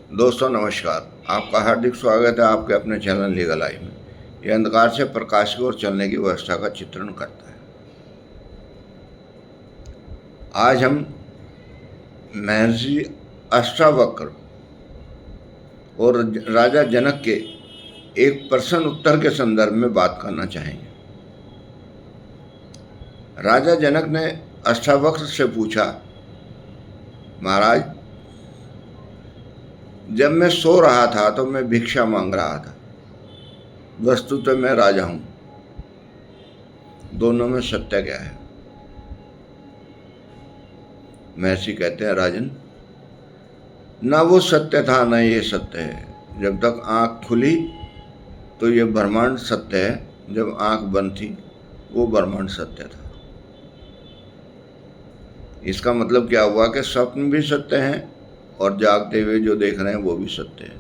दोस्तों नमस्कार। आपका हार्दिक स्वागत है आपके अपने चैनल लीगल आई में। यह अंधकार से प्रकाश की ओर चलने की व्यवस्था का चित्रण करता है। आज हम महर्षि अष्टावक्र और राजा जनक के एक प्रश्न उत्तर के संदर्भ में बात करना चाहेंगे। राजा जनक ने अष्टावक्र से पूछा, महाराज, जब मैं सो रहा था तो मैं भिक्षा मांग रहा था, वस्तुतः मैं राजा हूं, दोनों में सत्य क्या है? महर्षि कहते हैं, राजन, ना वो सत्य था ना ये सत्य है। जब तक आंख खुली तो ये ब्रह्मांड सत्य है, जब आंख बंद थी वो ब्रह्मांड सत्य था। इसका मतलब क्या हुआ कि स्वप्न भी सत्य हैं और जागते हुए जो देख रहे हैं वो भी सत्य है।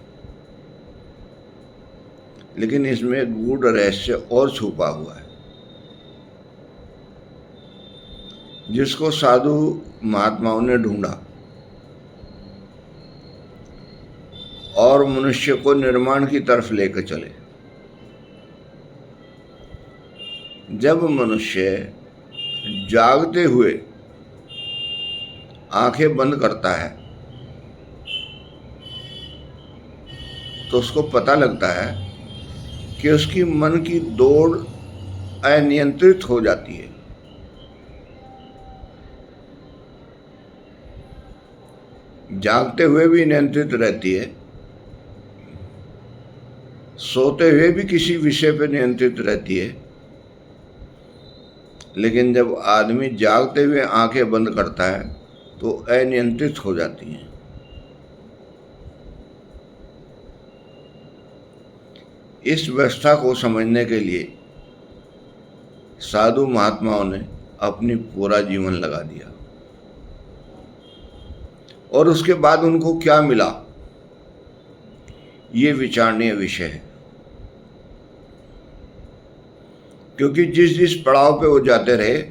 लेकिन इसमें एक गूढ़ रहस्य और छुपा हुआ है, जिसको साधु महात्माओं ने ढूंढा और मनुष्य को निर्माण की तरफ लेकर चले। जब मनुष्य जागते हुए आंखें बंद करता है तो उसको पता लगता है कि उसकी मन की दौड़ अनियंत्रित हो जाती है। जागते हुए भी नियंत्रित रहती है, सोते हुए भी किसी विषय पर नियंत्रित रहती है, लेकिन जब आदमी जागते हुए आंखें बंद करता है तो अनियंत्रित हो जाती हैं। इस व्यवस्था को समझने के लिए साधु महात्माओं ने अपनी पूरा जीवन लगा दिया, और उसके बाद उनको क्या मिला ये विचारणीय विषय है। क्योंकि जिस जिस पड़ाव पे वो जाते रहे,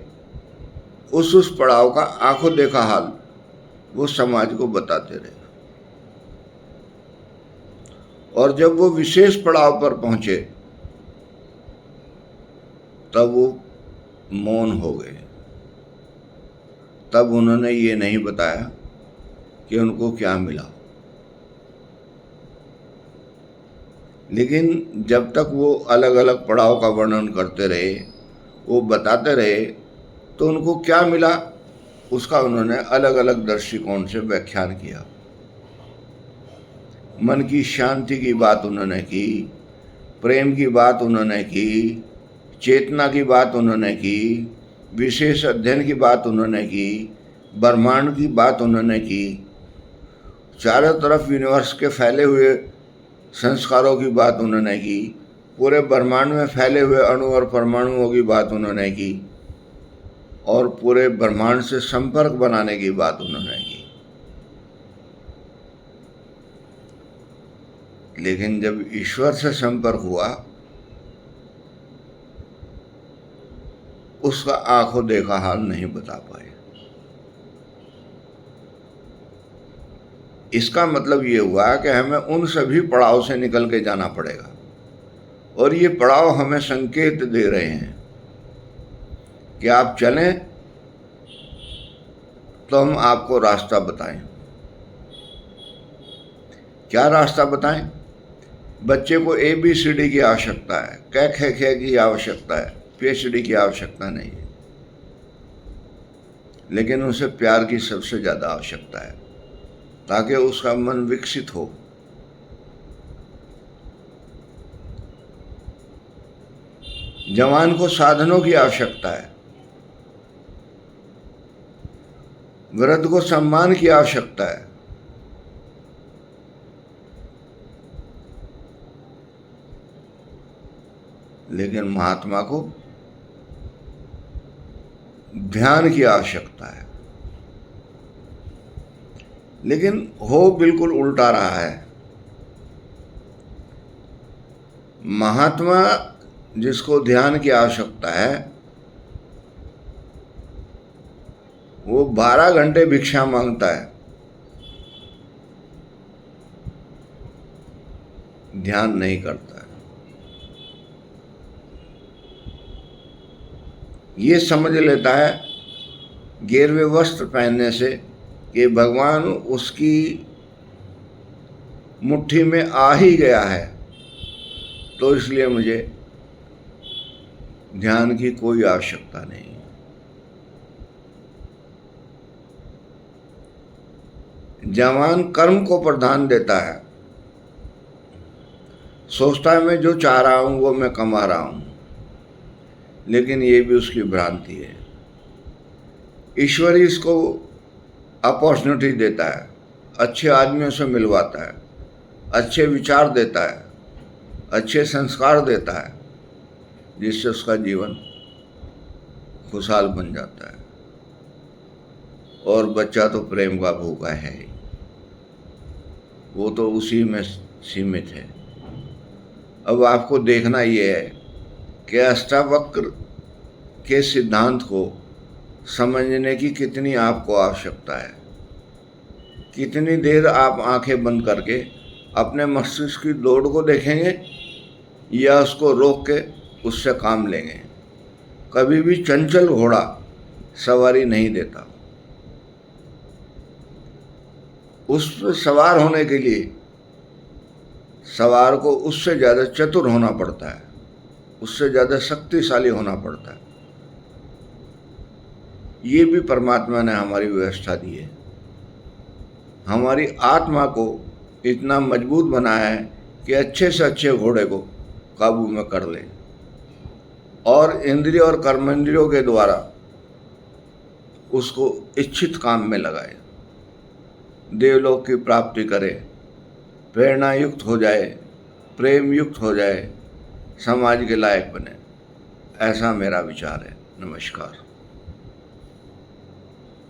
उस पड़ाव का आंखों देखा हाल वो समाज को बताते रहे, और जब वो विशेष पड़ाव पर पहुंचे तब वो मौन हो गए। तब उन्होंने ये नहीं बताया कि उनको क्या मिला। लेकिन जब तक वो अलग अलग पड़ाव का वर्णन करते रहे, वो बताते रहे, तो उनको क्या मिला उसका उन्होंने अलग अलग दृष्टिकोण से व्याख्यान किया। मन की शांति की बात उन्होंने की, प्रेम की बात उन्होंने की, चेतना की बात उन्होंने की, विशेष अध्ययन की बात उन्होंने की, ब्रह्मांड की बात उन्होंने की, चारों तरफ यूनिवर्स के फैले हुए संस्कारों की बात उन्होंने की, पूरे ब्रह्मांड में फैले हुए अणु और परमाणुओं की बात उन्होंने की, और पूरे ब्रह्मांड से संपर्क बनाने की बात उन्होंने की। लेकिन जब ईश्वर से संपर्क हुआ, उसका आंखों देखा हाल नहीं बता पाए। इसका मतलब ये हुआ कि हमें उन सभी पड़ाव से निकल के जाना पड़ेगा, और ये पड़ाव हमें संकेत दे रहे हैं कि आप चलें तो हम आपको रास्ता बताएं। क्या रास्ता बताएं? बच्चे को ABCD की आवश्यकता है, क ख ख की आवश्यकता है, PhD की आवश्यकता नहीं है, लेकिन उसे प्यार की सबसे ज्यादा आवश्यकता है, ताकि उसका मन विकसित हो। जवान को साधनों की आवश्यकता है, वृद्ध को सम्मान की आवश्यकता है, लेकिन महात्मा को ध्यान की आवश्यकता है। लेकिन हो बिल्कुल उल्टा रहा है। महात्मा जिसको ध्यान की आवश्यकता है, वो 12 घंटे भिक्षा मांगता है, ध्यान नहीं करता है। ये समझ लेता है गिरवे वस्त्र पहनने से कि भगवान उसकी मुट्ठी में आ ही गया है, तो इसलिए मुझे ध्यान की कोई आवश्यकता नहीं। जवान कर्म को प्रधान देता है, सोचता है मैं जो चाह रहा हूं वो मैं कमा रहा हूं, लेकिन ये भी उसकी भ्रांति है। ईश्वर ही इसको अपॉर्चुनिटी देता है, अच्छे आदमियों से मिलवाता है, अच्छे विचार देता है, अच्छे संस्कार देता है, जिससे उसका जीवन खुशहाल बन जाता है। और बच्चा तो प्रेम का भूखा है ही, वो तो उसी में सीमित है। अब आपको देखना ये है कि अष्टावक्र के सिद्धांत को समझने की कितनी आपको आवश्यकता है। कितनी देर आप आंखें बंद करके अपने मस्तिष्क की दौड़ को देखेंगे या उसको रोक के उससे काम लेंगे। कभी भी चंचल घोड़ा सवारी नहीं देता। उस पर सवार होने के लिए सवार को उससे ज़्यादा चतुर होना पड़ता है, उससे ज़्यादा शक्तिशाली होना पड़ता है। ये भी परमात्मा ने हमारी व्यवस्था दी है। हमारी आत्मा को इतना मजबूत बनाया है कि अच्छे से अच्छे घोड़े को काबू में कर ले और इंद्रिय और कर्मेंद्रियों के द्वारा उसको इच्छित काम में लगाए, देवलोक की प्राप्ति करे, प्रेरणा युक्त हो जाए, प्रेम युक्त हो जाए, समाज के लायक बने। ऐसा मेरा विचार है। नमस्कार।